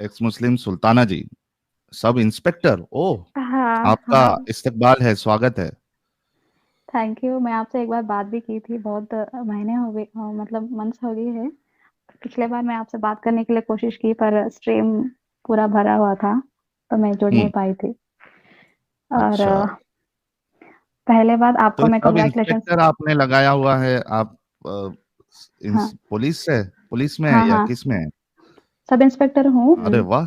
X मुस्लिम सुल्ताना जी, sub inspector, ओह, हाँ आपका हाँ। इस्तकबाल है, स्वागत है। Thank you. मैं आपसे एक बार बात भी की थी, बहुत महीने हो गए, मतलब मंथ्स हो गए हैं। पिछले बार मैं आपसे बात करने के लिए कोशिश की पर स्ट्रीम पूरा भरा हुआ था, तो मैं जुड़ नहीं हम्म। पाई थी। और अच्छा, पहले बात तो आपको ये मैं सब कांग्रेचुलेशंस। इंस्पेक्टर आपने लगाया हुआ है आप? हाँ, पुलिस से, पुलिस में है हाँ, या हाँ, किस में है? सब इंस्पेक्टर हूँ। अरे वाह,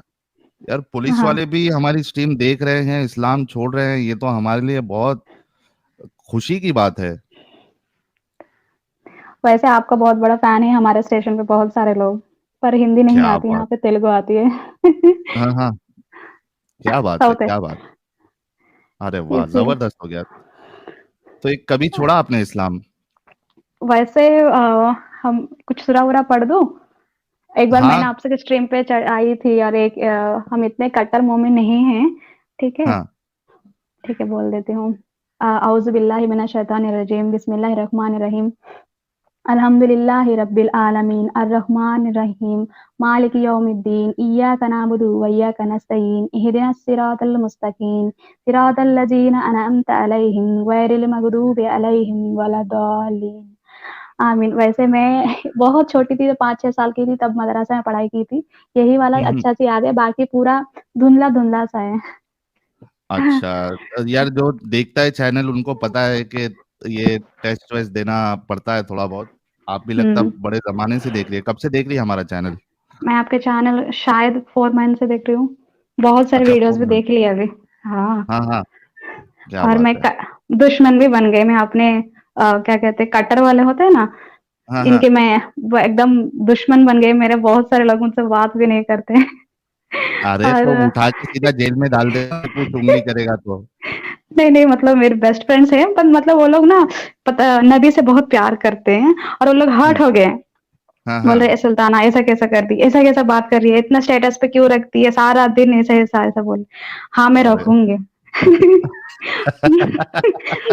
यार पुलिस हाँ, वाले भी हमारी स्ट्रीम देख रहे हैं, इस्लाम छोड़ रहे हैं, ये तो हमारे लिए बहुत खुशी की बात है। वैसे आपका बहुत बड़ा फैन है हमारे स्टेशन पे बहुत सारे लोग, पर हिंदी नहीं क्या आती, यहाँ बात। पे तेलुगु आती है। हाँ हाँ, क्या बात है, साउथ है, क्या बात। अरे वाह, इसलिए। जबरदस्त हो गया। तो एक कभी छोड़ा आपने इस्लाम? वैसे हम कुछ सूरा वूरा पढ़ दूँ? एक बार मैंने हाँ आपसे स्ट्रीम पे आई थी और एक हम इतने कट्टर मोमिन नहीं हैं, ठीक है? हाँ। ठीक है, बोल देती हूँ। औज़ु बिल्लाहि मिनश शैतानिर रजीम, बिस्मिल्लाहिर रहमानिर रहीम। अल्हम्दुलिल्लाहि रब्बिल आलमीन, अर्रहमानिर रहीम, मालिकि यौमिद्दीन, इय्याका नअबुदु व इय्याका नस्तईन, इहदिनस सिरातल मुस्तकीम, सिरातल लज़ीना अनअमता अलैहिम, गैरिल मग़दूबि अलैहिम वलद्दालिन। आमीन। वैसे मैं बहुत छोटी थी, तो 5-6 साल की थी, तब मदरसा में पढ़ाई की थी। यही वाला हम्म। अच्छा से याद है, बाकी पूरा धुंधला-धुंधला सा है। अच्छा, यार जो देखता है चैनल उनको पता है कि ये टेस्ट वेस्ट देना पड़ता है थोड़ा बहुत। आप भी लगता हुँ। बड़े जमाने से देख रही है, कब से देख रही है हमारा चैनल? मैं आपके चैनल शायद 4 मंथ से देख रही हूँ। बहुत सारे अच्छा, वीडियोज़ फोन भी में। देख लिए अभी। हाँ, हाँ हाँ, क्या और बात मैं है। क दुश्मन भी बन गए। मैं अपने क्या कहते हैं, कट्टर वाले होते हैं ना, हाँ हाँ। इनके मैं वो एकदम दुश्मन बन गए। मेरे बहुत सारे लोग मुझसे बात भी नहीं करते। अरे तो और उठा के सीधा जेल में डाल देना, कुछ उंगली करेगा तो। नहीं, नहीं, मतलब मेरे बेस्ट फ्रेंड्स हैं, पर मतलब वो लोग ना पता नबी से बहुत प्यार करते हैं और वो लोग हर्ट हम्म। हो गए हैं। हाँ बोल हाँ। रहे, "ए सुल्ताना ऐसा कैसा कर दी? ऐसा कैसा बात कर रही है? इतना स्टेटस पे क्यों रखती है? सारा दिन ऐसा-ऐसा" ऐसा बोले। हाँ, मैं अरे रखूँगी।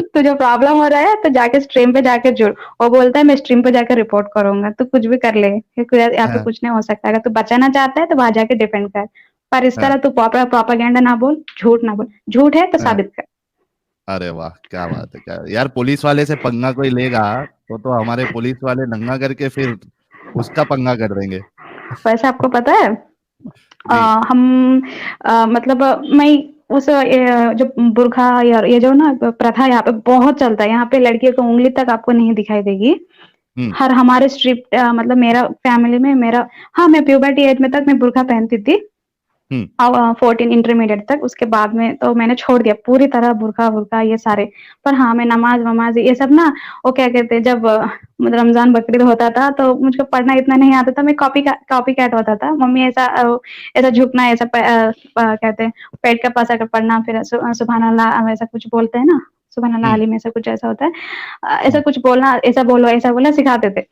तुझे प्रॉब्लम हो रहा है तो जाके स्ट्रीम पे जाके जुड़। वो बोलता है मैं स्ट्रीम पे जाकर रिपोर्ट करूँगा, तू कुछ भी कर ले, यहाँ पे हाँ कुछ नहीं हो सकता। अगर तू बचाना चाहता है तो वहाँ जाके डिफेंड कर। पर इस हाँ तरह तू प्रोपेगेंडा ना बोल, झूठ ना बोल। झूठ है तो हाँ। साबित कर। अरे वाह, क्या बात है, क्या यार, पुलिस वाले से पंगा कोई लेगा तो हमारे पुलिस वाले नंगा करके फिर उसका पंगा कर देंगे। वैसे आपको पता है अ, जी। हम मतलब मैं उस जो बुर्खा या ये जो ना प्रथा यहाँ पे बहुत चलता है। यहाँ पे लड़कियों को ऊँगली तक आपको नहीं दिखाई देगी। हम्म हर हमारे स्ट्रिक्ट मतलब मेरा फैमिली में मेरा हाँ, मैं प्यूबर्टी एज में तक मैं बुर्खा पहनती थी। हम्म 14 इंटरमीडिएट तक, उसके बाद में तो मैंने छोड़ दिया पूरी तरह बुर्का-वुर्का ये सारे। पर हाँ, मैं नमाज़-वमाज़ ये सब ना वो क्या कहते हैं जब मतलब रमज़ान बकरीद होता था तो मुझको पढ़ना इतना नहीं आता था, मैं कॉपी कैट होता था। मम्मी ऐसा ऐसा झुकना ऐसा कहते हैं पेट के पास आकर पढ़ना फिर सुभान अल्लाह ऐसा कुछ बोलते हैं ना, सुभान अल्लाह हम्म अलीम ऐसा कुछ ऐसा होता है। ऐसा हम्म। कुछ बोलना, ऐसा बोलना सिखाते थे।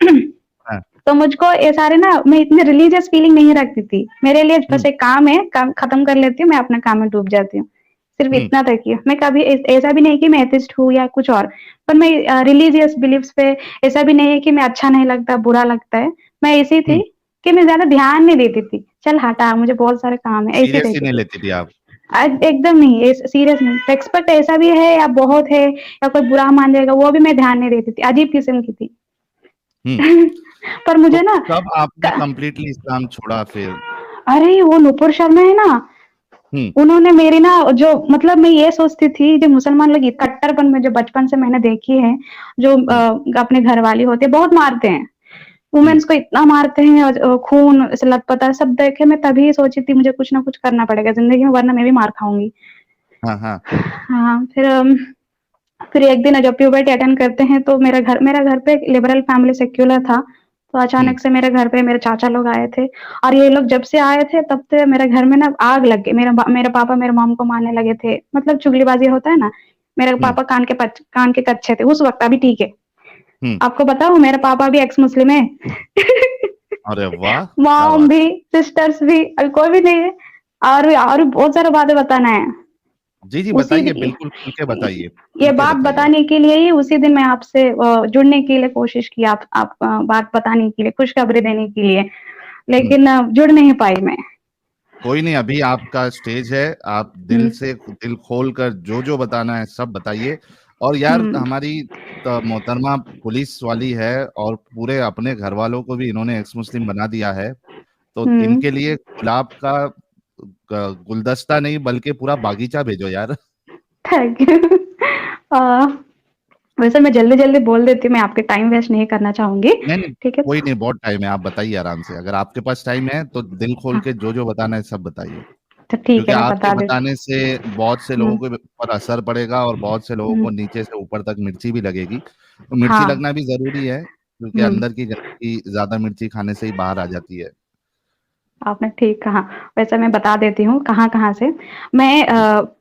हाँ। तो मुझको ये सारे ना मैं इतनी रिलीजियस फीलिंग नहीं रखती थी। मेरे लिए बस हम्म एक काम है, काम खत्म कर लेती हूँ, मैं अपने काम में डूब जाती हूँ। सिर्फ़ हम्म इतना तक ही है। मैं कभी ऐसा भी नहीं कि मैं एथिस्ट हूँ या कुछ और। पर मैं रिलीजियस बिलीफ्स पे ऐसा भी नहीं है कि मैं अच्छा नहीं लगता, बुरा लगता है। मैं ऐसी थी हम्म। कि मैं ज़्यादा ध्यान नहीं देती थी। चल हटा मुझे बहुत सारे काम है, ऐसी सीरियसली रहती नहीं थी। लेती थी आप? एकदम नहीं, सीरियस नहीं। रिस्पेक्ट ऐसा भी है या बहुत है या कोई बुरा मान जाएगा, वो भी मैं ध्यान नहीं देती थी। अजीब किस्म की थी। हम्म। पर तो मुझे ना कब आपने क कंप्लीटली इस्लाम छोड़ा फिर? अरे वो नुपुर शर्मा है ना, हम्म उन्होंने मेरी ना जो मतलब मैं ये सोचती थी जो मुसलमान लोग कट्टरपन में जो बचपन से मैंने देखी है, जो हम्म अपने घरवाली होते हैं बहुत मारते हैं, हम्म। वुमेन्स को इतना मारते हैं और खून ऐसे लथपथ सब देखे मैं तभी सोची थी मुझे कुछ ना कुछ करना पड़ेगा ज़िंदगी में वरना मैं भी मार खाऊँगी। हाँ हाँ। हाँ, फिर एक दिन जब प्यूबर्टी अटेंड करते हैं तो मेरा घर पे लिबरल फैमिली सेक्युलर था। तो हम्म अचानक से मेरे घर पे मेरे चाचा लोग आए थे और ये लोग जब से आए थे तब से मेरे घर में ना आग लग गई। मेरे पापा मेरे मॉम को मारने लगे थे। मतलब चुगलीबाज़ी होता है ना, मेरे हम्म पापा कान के कच्चे थे उस वक़्त, अभी ठीक है। हम्म। आपको बताऊँ मेरे पापा भी एक्स मुस्लिम है। अरे वाह, क्या मॉम बात। भी, सिस्टर्स भी, अभी कोई भी नहीं है। और भी बहुत सारी बातें बताना है। जी जी, उसी बताइए, दि बिल्कुल खुल के बताइए, खुल ये के बात बताइए। बताने के लिए ही उसी दिन मैं आपसे जुड़ने के लिए कोशिश की आप बात बताने के लिए, खुशखबरी देने के लिए, हम्म। लेकिन जुड़ नहीं पाई मैं। कोई नहीं, अभी आपका स्टेज है, आप दिल हम्म से दिल खोल कर जो जो बताना है सब बताइए। और यार हम्म हमारी मोहतरमा पुलिस वाली है, और पूरे अपने घर वालों को भी इन्होंने एक्स मुस्लिम बना दिया है, तो हम्म इनके लिए गुलाब का गुलदस्ता नहीं बल्कि पूरा बागीचा भेजो यार। Thank you. वैसे मैं जल्दी जल्दी बोल देती हूँ, मैं आपके टाइम वेस्ट नहीं करना चाहूंगी। नहीं नहीं, ठीक है। कोई नहीं, बहुत टाइम है, आप बताइए आराम से, अगर आपके पास टाइम है तो दिल खोल हाँ, के जो जो बताना है सब बताइए। तो ठीक क्योंकि है, मैं आपके बता देती बताने से बहुत से हूँ। लोगों के ऊपर असर पड़ेगा, और बहुत से लोगों को हम्म, नीचे से ऊपर तक मिर्ची भी लगेगी, तो मिर्ची हाँ। लगना भी जरूरी है, क्योंकि हम्म, अंदर की गंदगी ज्यादा मिर्ची खाने से ही बाहर आ जाती है। आपने ठीक कहा। वैसे मैं बता देती हूँ कहाँ-कहाँ से। जी।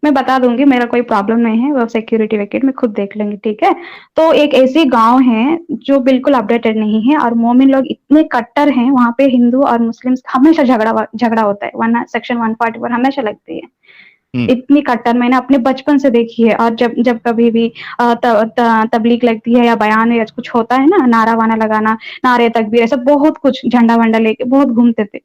मैं बता दूँगी, मेरा कोई प्रॉब्लम नहीं है, वो सिक्योरिटी विकेट में खुद देख लेंगे, ठीक है? तो एक ऐसी गाँव है जो बिल्कुल अपडेटेड नहीं है और मोमिन लोग इतने कट्टर हैं, वहाँ पे हिंदू और मुस्लिम्स हमेशा झगड़ा होता है, वरना सेक्शन 144 हमेशा लगती है। हम्म। इतनी कट्टर मैंने अपने बचपन से देखी है, और जब जब कभी भी तबलीग लगती है या बयान या कुछ होता है ना, नारा वाना लगाना, नारे तकबीर, ऐसा बहुत कुछ झंडा वंडा लेके बहुत घूमते थे।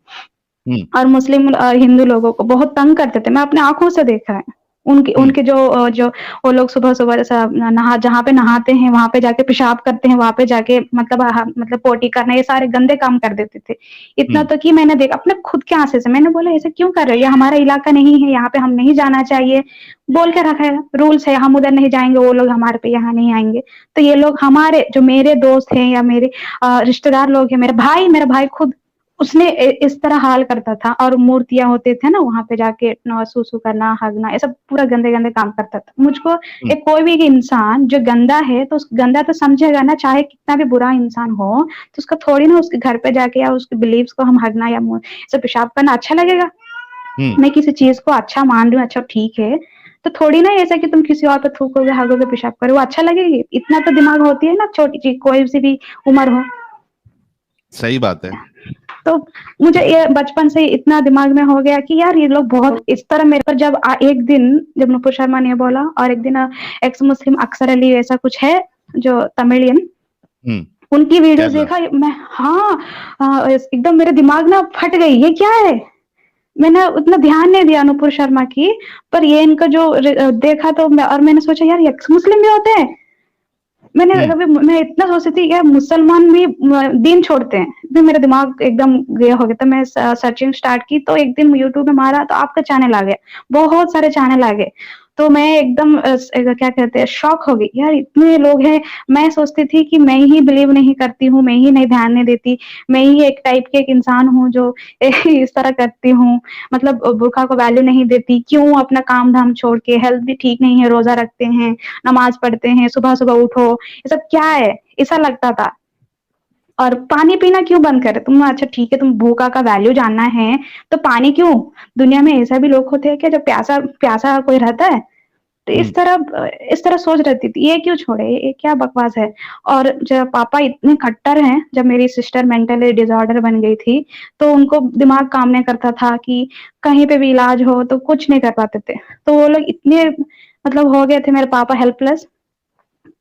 हम्म। और मुस्लिम हिंदू लोगों को बहुत तंग करते थे, मैं अपने आंखों से देखा है। उनके हम्म। उनके जो वो लोग सुबह सुबह जैसा नहा जहाँ पे नहाते हैं वहां पे जाके पेशाब करते हैं, वहां पे जाके मतलब पोटी करना, ये सारे गंदे काम कर देते थे। इतना हम्म। तो कि मैंने देखा अपने खुद के आंखें से, मैंने बोला ऐसे क्यों कर रहे हो, ये हमारा इलाका नहीं है, यहाँ पे हम नहीं जाना चाहिए, बोल के रखा है, रूल्स है, हम उधर नहीं जाएंगे, वो लोग हमारे पे यहाँ नहीं आएंगे। तो ये लोग हमारे जो मेरे दोस्त हैं या मेरे रिश्तेदार लोग हैं, मेरा भाई खुद उसने इस तरह हाल करता था, और मूर्तियां होते थे ना वहां पे जाके सूसू करना, हगना, ये सब पूरा गंदे गंदे काम करता था। मुझको हम्म। एक कोई भी इंसान जो गंदा है तो उस गंदा तो समझेगा ना, चाहे कितना भी बुरा इंसान हो, तो उसका थोड़ी ना उसके घर पे जाके या उसके बिलीव्स को हम हगना या ऐसे पेशाब करना अच्छा लगेगा। हम्म। मैं किसी चीज को अच्छा मान रही हूँ, अच्छा ठीक है, तो थोड़ी ना ऐसा कि तुम किसी और पे थूकोगे, हगोगे, पेशाब करोगे, वो अच्छा लगेगी? इतना तो दिमाग होती है ना, छोटी चीज कोई सी भी उम्र हो। सही बात है। तो मुझे ये बचपन से इतना दिमाग में हो गया कि यार ये लोग बहुत इस तरह मेरे पर, जब एक दिन जब नुपुर शर्मा ने बोला, और एक दिन एक्स मुस्लिम अक्सर अली ऐसा कुछ है जो तमिलियन, हम्म। उनकी वीडियोस केरला। देखा मैं। हाँ, एकदम मेरे दिमाग ना फट गई, ये क्या है। मैंने उतना ध्यान नहीं दिया नुपुर शर्मा की, पर ये इनका जो देखा तो और मैंने सोचा यार एक्स मुस्लिम भी होते हैं। हम्म। मैं इतना सोचती थी यार मुसलमान भी दीन छोड़ते हैं, तो मेरा दिमाग एकदम गया हो गया। तो मैं सर्चिंग स्टार्ट की, तो एक दिन यूट्यूब में मारा तो आपका चैनल आ गया, बहुत सारे चैनल आ गए। तो मैं एकदम क्या कहते हैं, शॉक हो गई, यार इतने लोग हैं। मैं सोचती थी कि मैं ही बिलीव नहीं करती हूँ, मैं ही नहीं ध्यान नहीं देती, मैं ही एक टाइप के एक इंसान हूँ जो इस तरह करती हूँ, मतलब बुर्का को वैल्यू नहीं देती, क्यों अपना काम धाम छोड़ के, हेल्थ भी ठीक नहीं है, रोजा रखते हैं, नमाज पढ़ते हैं, सुबह सुबह उठो, ये सब क्या है, ऐसा लगता था। और पानी पीना क्यों बंद करे तुम, अच्छा ठीक है तुम भूखा का वैल्यू जानना है, तो पानी क्यों, दुनिया में ऐसा भी लोग होते हैं क्या जब प्यासा प्यासा कोई रहता है। तो हम्म। इस तरह सोच रहती थी, ये क्यों छोड़े, ये क्या बकवास है। और जब पापा इतने खट्टर हैं, जब मेरी सिस्टर मेंटली डिसऑर्डर बन गई थी, तो उनको दिमाग काम नहीं करता था कि कहीं पे भी इलाज हो, तो कुछ नहीं कर पाते थे। तो वो लोग इतने मतलब हो गए थे मेरे पापा हेल्पलेस,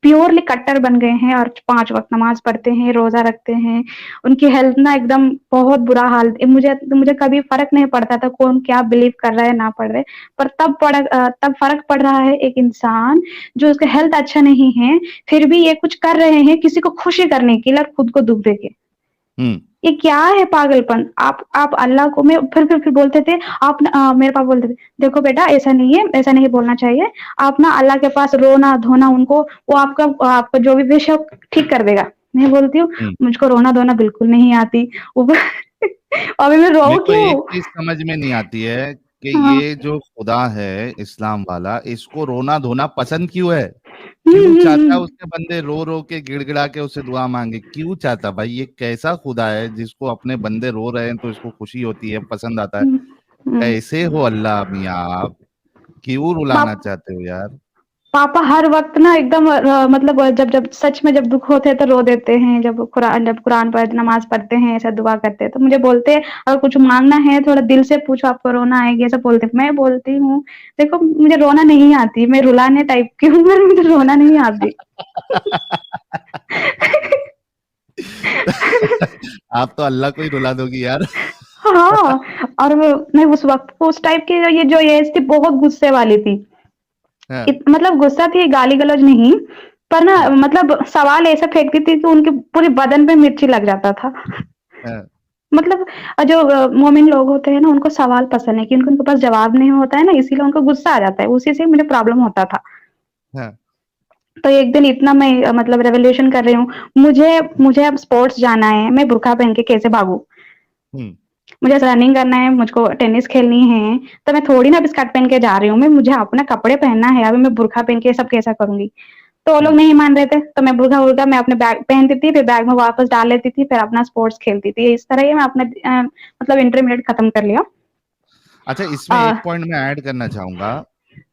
प्योरली कट्टर बन गए हैं, और 5 वक्त नमाज पढ़ते हैं, रोजा रखते हैं। उनकी हेल्थ ना एकदम बहुत बुरा हाल, मुझे कभी फर्क नहीं पड़ता था कौन क्या बिलीव कर रहा है ना पढ़ रहे, पर तब फर्क पड़ रहा है एक इंसान जो उसका हेल्थ अच्छा नहीं है, फिर भी ये कुछ कर रहे हैं किसी को खुशी करने के लिए और खुद को दुख देके। हम्म। ये क्या है पागलपन। आप अल्लाह को, मैं फिर बोलते थे, आप मेरे पापा बोलते थे, देखो बेटा ऐसा नहीं है, ऐसा नहीं बोलना चाहिए, आप ना अल्लाह के पास रोना धोना उनको, वो आपका जो भी विश है ठीक कर देगा। मैं बोलती हूँ हम्म। मुझको रोना धोना बिल्कुल नहीं आती। अभी मैं रो मेरे को क्यों। एक चीज समझ में नहीं आती है कि हाँ। ये जो खुदा है इस्लाम वाला, इसको रोना धोना पसंद क्यों है? हम्म क्यों हम्म चाहता है हम्म उसके बंदे रो रो के गिड़गिड़ा के उसे दुआ मांगे? क्यों चाहता भाई? ये कैसा खुदा है जिसको अपने बंदे रो रहे हैं तो इसको खुशी होती है, पसंद आता है? हम्म, हम्म। कैसे हो अल्लाह मियाँ आप? क्यों रुलाना पाप चाहते हो यार? पापा हर वक्त ना एकदम मतलब जब जब सच में जब दुख होते हैं तो रो देते हैं, जब कुरान पर नमाज पढ़ते हैं, ऐसा दुआ करते हैं, तो मुझे बोलते हैं अगर कुछ मांगना है थोड़ा दिल से पूछो, आपको रोना आएगी, ऐसा बोलते हैं। मैं बोलती हूँ देखो मुझे रोना नहीं आती, मैं रुलाने टाइप की हूँ, पर मुझे रोना नहीं आती। आप तो अल्लाह को ही रुला दोगी यार। हाँ, और मैं उस वक़्त उस टाइप की ये जो एज थी बहुत गुस्से वाली थी। हाँ, मतलब गुस्सा थी, गाली-गलौज नहीं, पर ना हाँ, मतलब सवाल ऐसे फेंकती थी कि उनके पूरे बदन पे मिर्ची लग जाता था। हाँ, मतलब जो मोमिन लोग होते हैं ना, उनको सवाल पसंद है क्योंकि उनके पास जवाब नहीं होता है ना, इसीलिए उनको गुस्सा आ जाता है, उसी से मुझे प्रॉब्लम होता था। हाँ, तो एक दिन इतना मैं मतलब रेवोल्यूशन कर रही हूँ, मुझे मुझे अब स्पोर्ट्स जाना है, मैं बुर्का पहन के कैसे भागूँ? हुँ, मुझे रनिंग करना है, मुझको टेनिस खेलनी है, तो मैं थोड़ी ना अब स्कर्ट पहन के जा रही हूँ, मैं मुझे अपना कपड़े पहनना है, अभी मैं बुर्का पहन के ये सब कैसा करूँगी? तो वो लोग हुँ। नहीं मान रहे थे, तो मैं बुर्का-वुर्का मैं अपने बैग पहनती थी, फिर बैग में वापस डाल लेती थी, फिर अपना स्पोर्ट्स खेलती थी। इस तरह ही मैं अपना मतलब इंटरमीडिएट खत्म कर लिया। अच्छा, इसमें अ, एक पॉइंट मैं ऐड करना चाहूँगा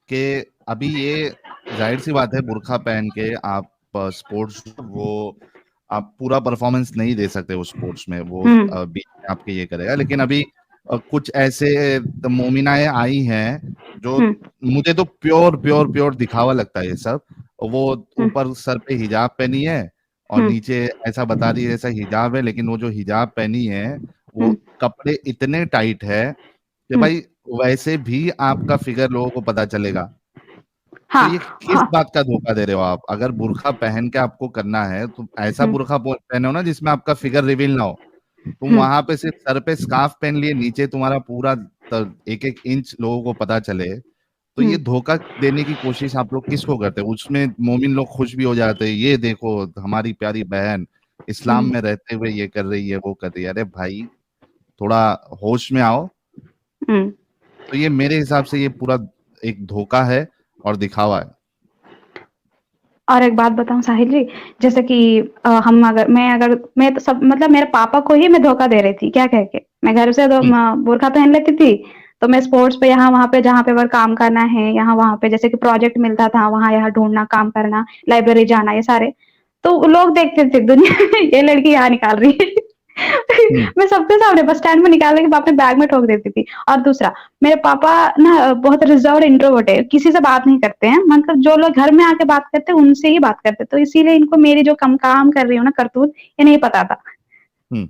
कि अभी ये ज़ाहिर-सी बात है, बुर्का पहन के आप स्पोर्ट्स वो आप पूरा परफ़ॉर्मेंस नहीं दे सकते उस स्पोर्ट्स में, वो हुँ, बीच में आपके ये करेगा। लेकिन अभी कुछ ऐसे मोमिनाएँ आई हैं, जो हुँ, मुझे तो प्योर दिखावा लगता है ये सब। वो हुँ, ऊपर सर पे हिजाब पहनी है और हुँ, नीचे ऐसा बता रही है जैसा हिजाब है, लेकिन वो जो हिजाब पहनी है, वो हुँ, कपड़े इतने टाइट है कि हुँ। भाई वैसे भी आपका फिगर लोगों को पता चलेगा। तो हाँ, ये किस हाँ। बात का धोखा दे रहे हो आप? अगर बुर्का पहन के आपको करना है, तो ऐसा हुँ, बुर्का पहनो ना जिसमें आपका फिगर रिवील ना हो। तुम हुँ, वहां पे सिर्फ सर पे स्कार्फ पहन लिए, नीचे तुम्हारा पूरा एक एक इंच लोगों को पता चले। तो हुँ, ये धोखा देने की कोशिश आप लोग किसको करते हो? उसमें मोमिन लोग खुश भी हो जाते हैं, ये देखो हमारी प्यारी बहन इस्लाम हुँ, में रहते हुए ये कर रही है, वो कर रही है। अरे भाई, थोड़ा होश में आओ। हुँ। तो ये मेरे हिसाब से ये पूरा एक धोखा है और दिखावा है। और एक बात बताऊँ साहिल जी, जैसे कि हम अगर मैं तो सब मतलब मेरे पापा को ही मैं धोखा दे रही थी, क्या कह के? मैं घर से तो हुँ, बुर्का पहन लेती थी, तो मैं स्पोर्ट्स पे यहाँ-वहाँ पे जहाँ पे अगर काम करना है, यहाँ-वहाँ पे जैसे कि प्रोजेक्ट मिलता था, वहाँ-यहाँ ढूँढना, काम करना, लाइब्रेरी जाना, ये सारे। तो लोग देखते थे दुनिया ये लड़की यहाँ निकाल रही है। हुँ, मैं सबके सामने बस स्टैंड में निकाल के अपने बैग में ठोक देती थी। और दूसरा, मेरे पापा ना बहुत रिजर्व्ड इंट्रोवर्ट है, किसी से बात नहीं करते हैं, मतलब जो लोग घर में आके बात करते हैं उनसे ही बात करते हैं, तो इसीलिए इनको मेरी जो कम काम कर रही हूँ ना करतूत, ये नहीं पता था। हुँ,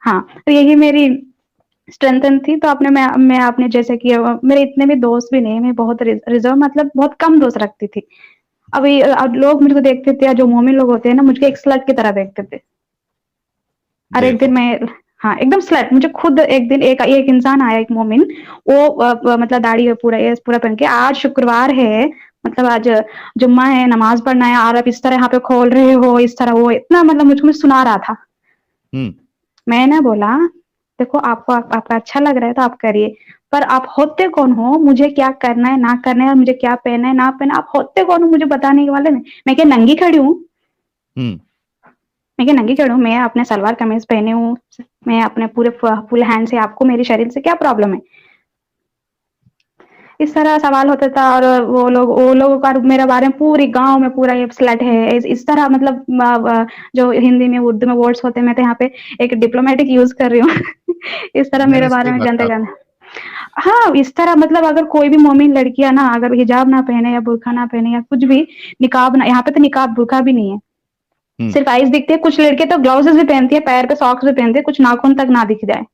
हाँ, तो यही मेरी स्ट्रेंथ थी, तो मैं आपने जैसे कि मेरे इतने भी दोस्त भी नहीं, मैं बहुत रिजर्व मतलब बहुत कम दोस्त रखती थी। अब लोग मुझको देखते थे, जो मोमिन लोग होते हैं ना, मुझको एक स्लट की तरह देखते थे। और एक दिन देखो। मैं हाँ, एकदम स्लट मुझे खुद एक दिन एक एक इंसान आया, एक मोमिन, वो मतलब दाढ़ी है पूरा, ये पूरा पहन के, आज शुक्रवार है, मतलब आज जुम्मा है, नमाज पढ़ना है और आप इस तरह यहाँ पे खोल रहे हो, इस तरह वो इतना मतलब मुझको सुना रहा था। हुँ, मैंने बोला, देखो आपको आपका अच्छा लग रहा है तो आप करिए, पर आप होते कौन हो? मुझे क्या करना है, ना करना है, और मुझे क्या पहनना है, ना पहनना है, आप होते कौन हो मुझे बताने वाले में? मैं क्या नंगी खड़ी हूँ? हुँ, मैं क्या नंगी खड़ी हूँ? मैं अपने सलवार कमीज पहने हूँ, मैं अपने पूरे फुल हैंड से, आपको मेरे शरीर से क्या प्रॉब्लम है? इस तरह सवाल होता था, और वो लोग का मेरे बारे में पूरी गाँव में पूरा ये स्लट है, इस तरह मतलब जो हिंदी में, उर्दू में वर्ड्स होते हैं, मैं तो यहाँ पे एक डिप्लोमेटिक यूज़ कर रही हूँ। इस तरह नहीं, मेरे नहीं, बारे सही में बात है जानते-जान आपकी। हाँ, इस तरह मतलब अगर कोई भी मोमिन लड़कियाँ ना अगर हिजाब ना पहने या बुर्का ना पहने या कुछ भी, निकाब ना, यहाँ पे तो निकाब बुर्का भी नहीं है। हुँ, सिर्फ़ आईज़ दिखती है, कुछ लड़के तो ग्लव्स भी पहनती है, पैर पे सॉक्स भी पहनती है, कुछ नाखून तक ना दिख जाए।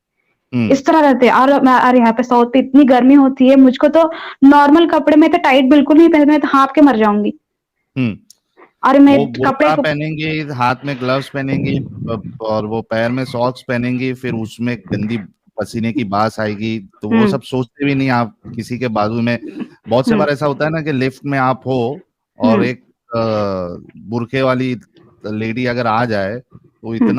हुँ, इस तरह रहते हैं, और यहाँ पे साउथ पे इतनी गर्मी होती है, मुझको तो नॉर्मल कपड़े में तो टाइट बिल्कुल नहीं पहने, मैं तो हाँफ के मर जाऊँगी। हुँ। और मैं वो कपड़े बुर्का को पहनेंगी, हाथ में ग्लव्स पहनेंगी, और वो पैर में सॉक्स पहनेंगी, फिर उसमें गंदी पसीने की बास आएगी, तो वो हुँ, सब सोचते भी नहीं आप किसी के बाजू में। बहुत से हुँ, बार ऐसा होता है ना कि लिफ्ट में आप हो हुँ, और एक बुर्के वाली लेडी अगर आ जाए, तो हुँ,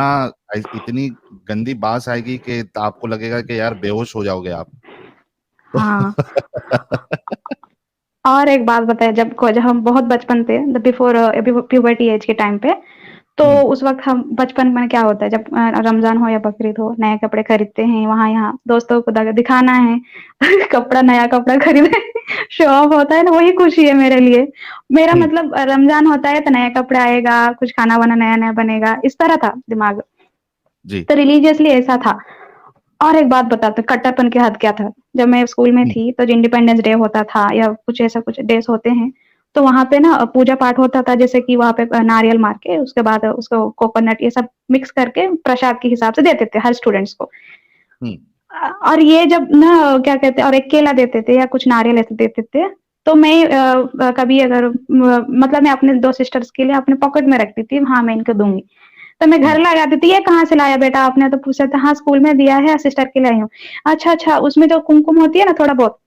इतनी गंदी बास आएगी कि आपको लगेगा कि यार बेहोश हो जाओगे आप। हाँ। और एक बात बताएँ, जब हम बहुत बचपन थे, द बिफोर प्यूबर्टी एज के टाइम पे, तो हुँ, उस वक़्त हम बचपन में क्या होता है, जब रमज़ान हो या बकरीद हो, नए कपड़े खरीदते हैं, वहाँ-यहाँ दोस्तों को दिखाना है, कपड़ा नया कपड़ा खरीदे, शो ऑफ होता है ना, वही खुशी है मेरे लिए। मेरा हुँ, मतलब रमज़ान होता है तो नया कपड़ा आएगा, कुछ खाना-वाना नया-नया बनेगा, इस तरह था दिमाग। जी। तो रिलीजियसली ऐसा था। और एक बात बताती हूँ, कट्टरपन की हद क्या था। जब मैं स्कूल में हुँ, थी, तो इंडिपेंडेंस डे होता था या कुछ ऐसा कुछ डेज़ होते हैं, तो वहाँ पे ना पूजा पाठ होता था, जैसे कि वहाँ पे नारियल मार के उसके बाद उसको कोकोनट ये सब मिक्स करके प्रसाद के हिसाब से देते थे हर स्टूडेंट्स को। हुँ, और ये जब ना क्या कहते हैं, और एक केला देते थे या कुछ नारियल ऐसे देते थे, तो मैं कभी अगर मतलब मैं अपने 2 सिस्टर्स के लिए अपने पॉकेट में रखती थी, हाँ, मैं इनको दूँगी। तो मैं घर हम्म, ला आती थी, "ये कहाँ से लाया बेटा आपने?" तो पूछा था, "हाँ, स्कूल में दिया है, सिस्टर के लिए आई हूँ।" "अच्छा, अच्छा, उसमें जो कुमकुम होती है ना थोड़ा बहुत,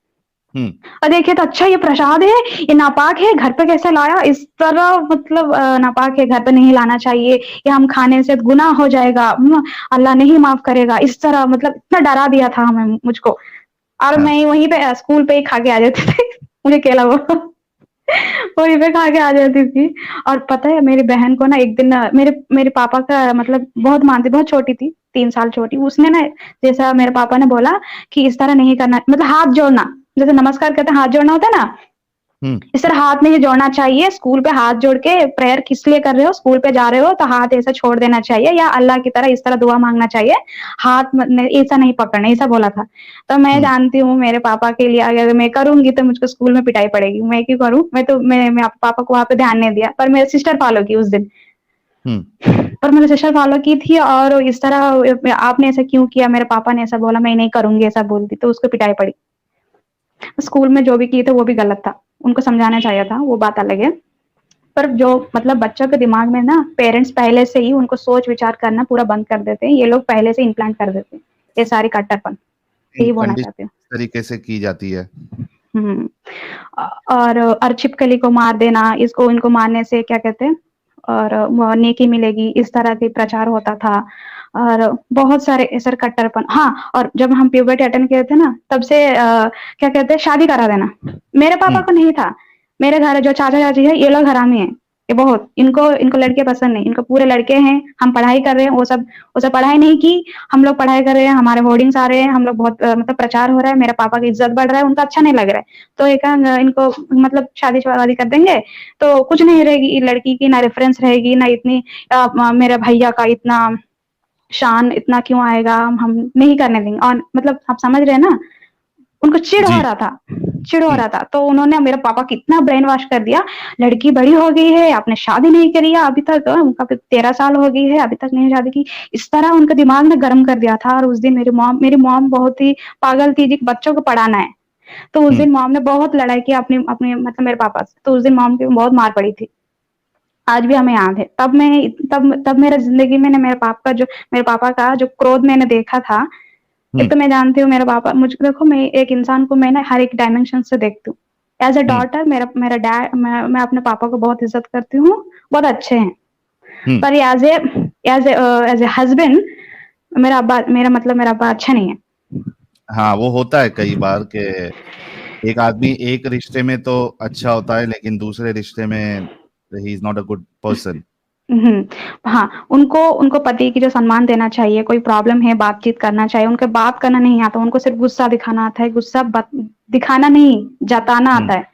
हम्म, और देखिए तो अच्छा ये प्रसाद है, ये नापाक है, घर पे कैसे लाया?" इस तरह मतलब नापाक है, घर पे नहीं लाना चाहिए, ये हम खाने से गुनाह हो जाएगा, अल्लाह नहीं माफ़ करेगा, इस तरह मतलब इतना डरा दिया था हमें मुझको। और हाँ, मैं वहीं पे स्कूल पे ही खा के आ जाती थी मुझे केला वो वहीं पे खा के आ जाती थी। और पता है मेरी बहन को ना एक दिन मेरे मेरे पापा का मतलब बहुत मानती, बहुत छोटी थी, 3 साल छोटी, उसने ना जैसा मेरे पापा ने बोला कि इस तरह नहीं करना, मतलब हाथ जोड़ना, जैसे नमस्कार कहते हैं हाथ जोड़ना होता है ना, हम्म, इस तरह हाथ नहीं जोड़ना चाहिए। स्कूल पे हाथ जोड़ के प्रेयर किस लिए कर रहे हो? स्कूल पे जा रहे हो तो हाथ ऐसा छोड़ देना चाहिए, या अल्लाह की तरह इस तरह दुआ माँगना चाहिए। हाथ ऐसा नहीं पकड़ना, ऐसा बोला था। तो मैं हम्म, जानती हूँ मेरे पापा के लिए अगर मैं करूँगी तो मुझको स्कूल में पिटाई पड़ेगी। मैं क्यों करूँ? मैं पापा को वहाँ पे ध्यान नहीं दिया, पर मेरी सिस्टर फॉलो की उस दिन। हम्म, पर मेरी सिस्टर फॉलो की थी, और इस तरह आपने ऐसा क्यों किया? मेरे पापा ने ऐसा बोला, मैं नहीं करूँगी ऐसा बोलती, तो उसको पिटाई पड़ी। स्कूल में जो भी किए थे वो भी गलत था। उनको समझाना चाहिए था, वो बात अलग है। पर जो मतलब बच्चों के दिमाग में ना पेरेंट्स पहले से ही उनको सोच विचार करना पूरा बंद कर देते हैं, ये लोग पहले से इम्प्लांट कर देते हैं ये सारी कट्टरपन, यही बोलना कंडीशन चाहती हूँ। इस तरीके से की जाती है। हम्म। और छिपकली को मार देना, इसको इनको मारने से क्या कहते हैं, और नेकी मिलेगी, इस तरह के प्रचार होता था। और बहुत सारे ऐसे कट्टरपन, हाँ, और जब हम प्यूबर्टी अटेंड किए थे ना तब से क्या कहते हैं शादी करा देना। मेरे पापा हम्म, को नहीं था। मेरे घर जो चाचा चाची है ये लोग हरामी है, ये बहुत, इनको इनको लड़के पसंद नहीं, इनको पूरे लड़के हैं। हम पढ़ाई कर रहे हैं, वो सब पढ़ाई नहीं की, हम लोग पढ़ाई कर रहे हैं, हमारे होर्डिंग्स आ रहे हैं, हम लोग बहुत मतलब प्रचार हो रहा है, मेरे पापा की इज्जत बढ़ रहा है, उनको अच्छा नहीं लग रहा है। तो एक इनको मतलब शादी वादी कर देंगे तो कुछ नहीं रहेगी लड़की की, ना रेफरेंस रहेगी, ना इतनी मेरे भैया का इतना शान इतना क्यों आएगा, हम नहीं करने देंगे। और मतलब आप समझ रहे हैं ना, उनको चिढ़ हो जी, रहा था, चिढ़ हो हम्म, रहा था। तो उन्होंने मेरे पापा को इतना ब्रेन वॉश कर दिया, लड़की बड़ी हो गई है, आपने शादी नहीं करी है अभी तक, उनका 13 साल हो गई है अभी तक नहीं शादी की, इस तरह उनका दिमाग ने गर्म कर दिया था। और उस दिन मेरी मॉम बहुत ही पागल थी जी, बच्चों को पढ़ाना है। तो उस हम्म, दिन मॉम ने बहुत लड़ाई की अपनी अपनी मतलब मेरे पापा से, तो उस दिन मॉम की बहुत मार पड़ी थी, आज भी हमें याद है। तब मेरा जिंदगी में ना मेरे पापा का जो क्रोध मैंने देखा था। एक हम्म, तो मैं जानती हूँ मेरा पापा, मुझको देखो, मैं एक इंसान को मैं ना हर एक डायमेंशन से देखती हूँ। एज अ हम्म, डॉटर मेरा मेरा डैड मैं अपने पापा को बहुत इज्जत करती हूँ, बहुत अच्छे हैं। हम्म। पर एज ए हस्बैंड मेरा अब्बा अच्छा नहीं है। हाँ, वो होता है कई बार कि एक आदमी एक रिश्ते में तो अच्छा होता है लेकिन दूसरे रिश्ते में he is not a good person. हाँ, उनको उनको पति की जो सम्मान देना चाहिए, कोई प्रॉब्लम है बातचीत करना चाहिए, उनको बात करना नहीं आता, उनको सिर्फ गुस्सा दिखाना आता है, दिखाना नहीं, जताना हम्म, आता है।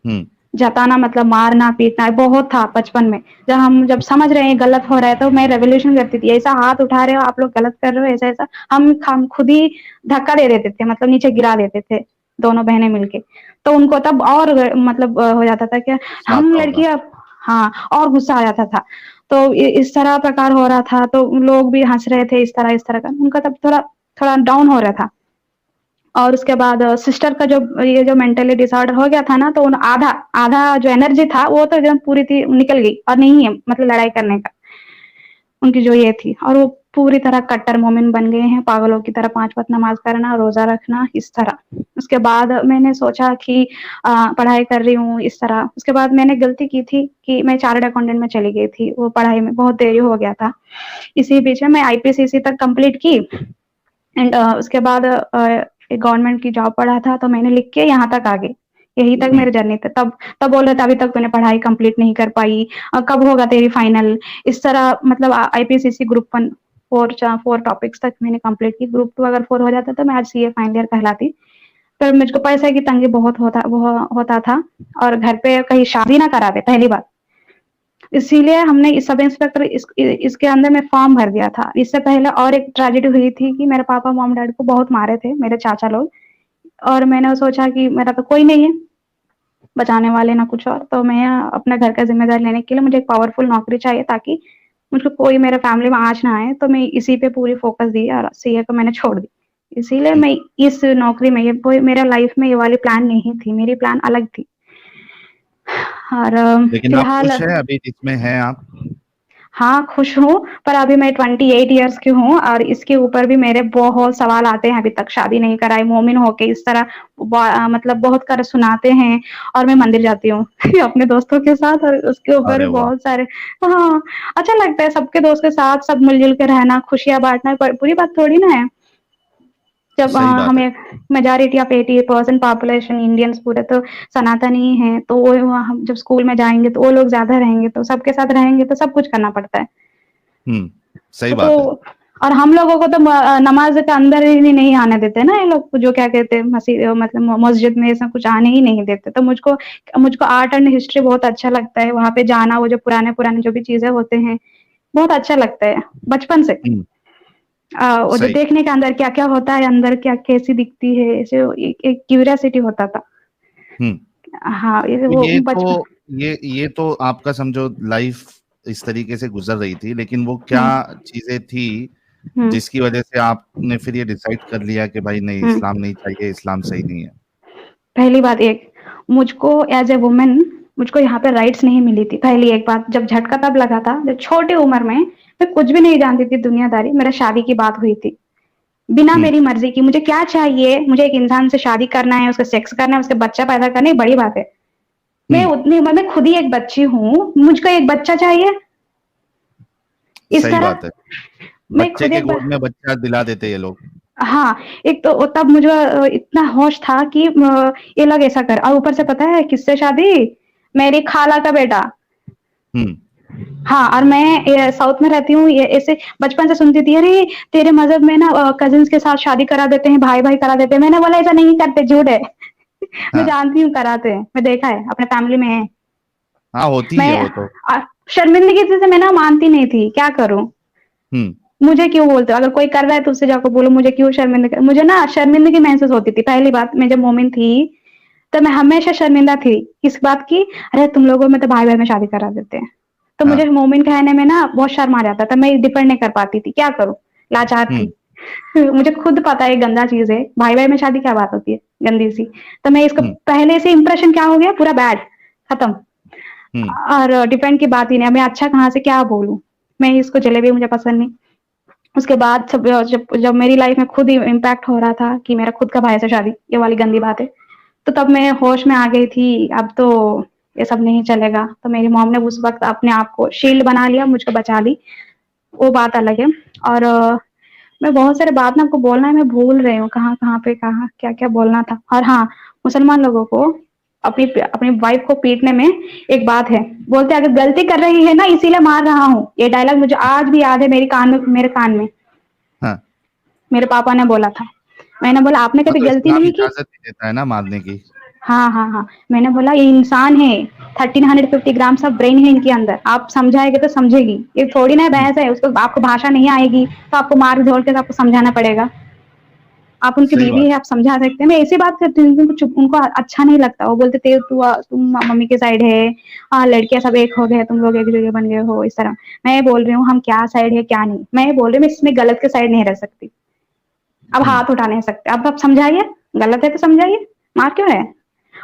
हम्म, जताना मतलब मारना पीटना बहुत था बचपन में। जब समझ रहे हैं गलत हो रहा है तो मैं रेवोल्यूशन करती थी, ऐसा हाथ उठा रहे हो आप लोग, गलत कर रहे हो, ऐसा ऐसा हम खुद ही धक्का दे देते थे, मतलब नीचे गिरा देते थे, दोनों बहनें मिलके। तो उनको तब और मतलब हो जाता था कि गुस्सा हम आता होगा। लड़कियां, हाँ, और गुस्सा आ जाता था। तो इस तरह प्रकार हो रहा था, तो लोग भी हंस रहे थे, इस तरह का उनका तब थोड़ा थोड़ा डाउन हो रहा था। और उसके बाद सिस्टर का जो मेंटली डिसऑर्डर हो गया था ना, तो आधा आधा जो एनर्जी था वो तो एकदम पूरी थी निकल गई, और नहीं है मतलब लड़ाई करने का उनकी जो ये थी। और वो पूरी तरह कट्टर मोमिन बन गए हैं, पागलों की तरह 5 वक्त नमाज करना, रोजा रखना, इस तरह। उसके बाद मैंने सोचा कि पढ़ाई कर रही हूँ इस तरह। उसके बाद मैंने गलती की थी कि मैं चार्टर्ड अकाउंटेंट में चली गई थी, वो पढ़ाई में बहुत देरी हो गया था। इसी बीच में मैं आईपीसीसी तक कंप्लीट की, एंड उसके बाद एक गवर्नमेंट की जॉब पड़ा था, तो मैंने लिख के यहाँ तक आ गई। यही तक हम्म, मेरे जर्नी थे। तब तब बोल रहे थे अभी तक तूने पढ़ाई कंप्लीट नहीं कर पाई, कब होगा तेरी फाइनल, इस तरह मतलब आईपीसीसी ग्रुप 1 4 टॉपिक्स तक मैंने कंप्लीट की। ग्रुप 2 अगर 4 हो जाता तो मैं आज सीए फाइनल ईयर कहलाती। पर मुझको पैसे की तंगी बहुत होता था, और घर पे कहीं शादी ना करा दे पहली बात, इसीलिए हमने इस सब इंस्पेक्टर इसके अंदर में फॉर्म भर दिया था। इससे पहले और एक ट्रेजेडी हुई थी कि मेरे पापा मॉम डैड को बहुत मारे थे मेरे चाचा लोग, और मैंने सोचा कि मेरा तो कोई नहीं है बचाने वाले ना कुछ और, तो मैं अपने घर का जिम्मेदारी लेने के लिए मुझे एक पावरफुल नौकरी चाहिए, ताकि मुझको कोई मेरे फैमिली में आँच ना आए। तो मैं इसी पे पूरी फोकस दी और सीए को मैंने छोड़ दी। इसीलिए हम्म, मैं इस नौकरी में, ये मेरा लाइफ में ये वाली प्लान नहीं थी, मेरी प्लान अलग थी। और लेकिन आप फिलहाल खुश हैं अभी जिसमें हैं आप? हाँ, खुश हूँ, पर अभी मैं 28 इयर्स की हूँ और इसके ऊपर भी मेरे बहुत सवाल आते हैं, अभी तक शादी नहीं कराई, मोमिन होके इस तरह मतलब बहुत कर सुनाते हैं, और मैं मंदिर जाती हूँ अपने दोस्तों के साथ, और उसके ऊपर अरे भी वाह, बहुत सारे। हाँ, अच्छा लगता है सबके दोस्त के साथ सब मिल-जुल के रहना, खुशियाँ बाँटना, पर बुरी बात थोड़ी ना है। जब सही बात है। हमें मेजॉरिटी ऑफ 80% पॉपुलेशन इंडियंस पूरे तो सनातनी हैं, तो वो हम जब स्कूल में जाएँगे तो वो लोग ज़्यादा रहेंगे, तो सबके साथ रहेंगे तो सब कुछ करना पड़ता है। सही तो बात है। और हम लोगों को तो नमाज के अंदर ही नहीं आने देते ना ये लोग, जो क्या कहते हैं मसीह मतलब मस्जिद में ऐसा कुछ आने ही नहीं देते। तो मुझको मुझको आर्ट एंड हिस्ट्री बहुत अच्छा लगता है, वहाँ पे जाना, वो जो पुराने-पुराने जो भी चीज़ें होते हैं, बहुत अच्छा लगता है, बचपन से। हम्म, वो जो सही। देखने के अंदर क्या-क्या होता है, अंदर क्या कैसी दिखती है, ऐसे एक एक क्यूरियोसिटी होता था। हम्म, हाँ, ये तो वो ये बचपन। तो ये तो आपका समझो लाइफ इस तरीके से गुजर रही थी, लेकिन वो क्या हुँ, चीजें थी हुँ, जिसकी वजह से आपने फिर ये डिसाइड कर लिया कि भाई नहीं, हुँ। इस्लाम नहीं चाहिए, इस्लाम सही नहीं है? पहली बात एक, मुझको एज़ ए वुमन मुझको यहाँ पे राइट्स नहीं मिली थी, पहली एक बात। जब झटका तब लगा था, जब छोटी उम्र में मैं कुछ भी नहीं जानती थी दुनियादारी, मेरा शादी की बात हुई थी। बिना हम्म, मेरी मर्ज़ी की मुझे क्या चाहिए, मुझे एक इंसान से शादी करना है, उसका सेक्स करना है, उसके बच्चा पैदा करना है, ये बड़ी बात है। मैं हम्म, उतनी उम्र में खुद ही एक बच्ची हूँ, मुझको एक बच्चा चाहिए, इस सही तरह बात है। मैं बच्चे खुद के एक ब गोद में बच्चा दिला देते ये लोग। हाँ, एक तो तब मुझे इतना होश था कि ये लोग ऐसा कर, और ऊपर से पता है किससे शादी? मेरी खाला का बेटा। हम्म, हाँ, और मैं साउथ में रहती हूँ, ये ऐसे बचपन से सुनती थी, अरे तेरे मज़हब में ना कज़िन्स के साथ शादी करा देते हैं, भाई-भाई करा देते हैं। मैंने बोला ऐसा नहीं करते, झूठ है। मैं हाँ, जानती हूँ कराते हैं, मैं देखा है, अपने फैमिली में है। हाँ, होती ही है मैं वो तो। शर्मिंदगी से मैं ना मानती नहीं थी, क्या करूँ? हम्म, मुझे क्यों बोलते हो? अगर कोई कर रहा है तो उससे जाकर बोलो, मुझे क्यों शर्मिंदा मुझे ना शर्मिंदगी महसूस होती थी। पहली बात, मैं जब मोमिन थी, तो मैं हमेशा शर्मिंदा थी, किस बात की? अरे तुम लोगों में तो भाई-भाई में शादी करा देते हैं। तो मुझे हाँ, मोमिन कहने में ना बहुत शर्म आ जाता था, मैं डिफेंड नहीं कर पाती थी, क्या करूँ? लाचार थी। हम्म, मुझे खुद पता है ये गंदा चीज़ है, भाई-भाई में शादी क्या बात होती है, गंदी-सी। तो मैं इसका हम्म, पहले से इंप्रेशन क्या हो गया, पूरा बैड, खत्म। हम्म, और डिफेंड की बात ही नहीं है, मैं अच्छा कहाँ से क्या बोलूँ? मैं इसको जलेबी मुझे पसंद नहीं। उसके बाद सब जब जब मेरी लाइफ में खुद ही इम्पैक्ट हो रहा था कि मेरा खुद का भाई से शादी, ये वाली गंदी बात है, तो तब मैं होश में आ गई थी, अब तो ये सब नहीं चलेगा। तो मेरी मॉम ने उस वक़्त अपने आप को शील्ड बना लिया, मुझको बचा ली, वो बात अलग है। और मैं बहुत सारे बात ना आपको बोलना है, मैं भूल रही हूँ कहाँ-कहाँ पे कहाँ क्या-क्या बोलना था। और हाँ, मुसलमान लोगों को अपनी अपनी वाइफ को पीटने में एक बात है, बोलते हैं अगर गलती कर रही है ना इसीलिए मार रहा हूँ। ये डायलॉग मुझे आज भी याद है, मेरे कान में। हाँ, मेरे पापा ने बोला था। मैंने बोला आपने हाँ, कभी तो गलती इस्लाम नहीं की? इजाजत नहीं देता है ना मारने की। हाँ, हाँ, हाँ। मैंने बोला ये इंसान है, 1350 ग्राम्स ऑफ ब्रेन है इनके अंदर। आप समझाएँगे तो समझेगी। ये थोड़ी ना हम्म, भैंस है, उसको आपको भाषा नहीं आएगी, तो आपको मार-झोड़ के आपको समझाना पड़ेगा। आप उनकी सही बीवी बात। है, आप समझा सकते हैं। मैं ऐसी बात करती हूँ, उनको उनको अच्छा नहीं लगता। वो बोलते थे तुम मम्मी के साइड है, लड़कियाँ सब एक हो गए, तुम लोग एक जगह बन गए हो, इस तरह। मैं बोल रही हूँ हम क्या साइड है, क्या नहीं। मैं बोल रही हूँ मैं इसमें गलत के साइड नहीं रह सकती। अब हम्म, हाथ उठा नहीं सकते। अब आप समझाइए, गलत है तो समझाइए, मार क्यों रहे हैं?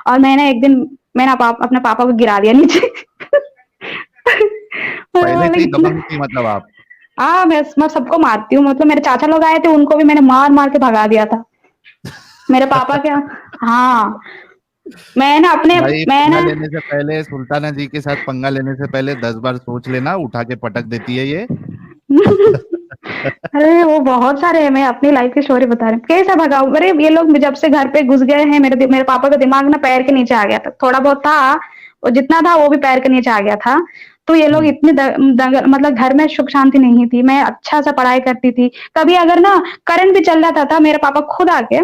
और मैंने एक दिन मैंने अपने पापा को गिरा दिया नीचे। मैं पहले से बोली ही दबंग थी मतलब आप? हाँ, मैं सबको मारती हूँ, मतलब मेरे चाचा लोग आए थे, उनको भी मैंने मार-मार के भगा दिया था। मेरे पापा क्या हाँ, भाई, मैं पंगा ना लेने से पहले, सुल्ताना जी के साथ पंगा लेने से पहले 10 बार सोच लेना, उठा के पटक देती है ये। अरे वो बहुत सारे हैं, मैं अपनी लाइफ की स्टोरी बता रही हूँ। कैसे भगाऊँ? अरे ये लोग जब से घर पे घुस गए हैं, मेरे पापा का दिमाग ना पैर के नीचे आ गया था। थोड़ा बहुत था, और जितना था वो भी पैर के नीचे आ गया था। तो ये लोग हम्म, इतने मतलब घर में सुख शांति नहीं थी। मैं अच्छा सा पढ़ाई करती थी। कभी अगर ना करंट भी चल जाता था, मेरे पापा खुद आके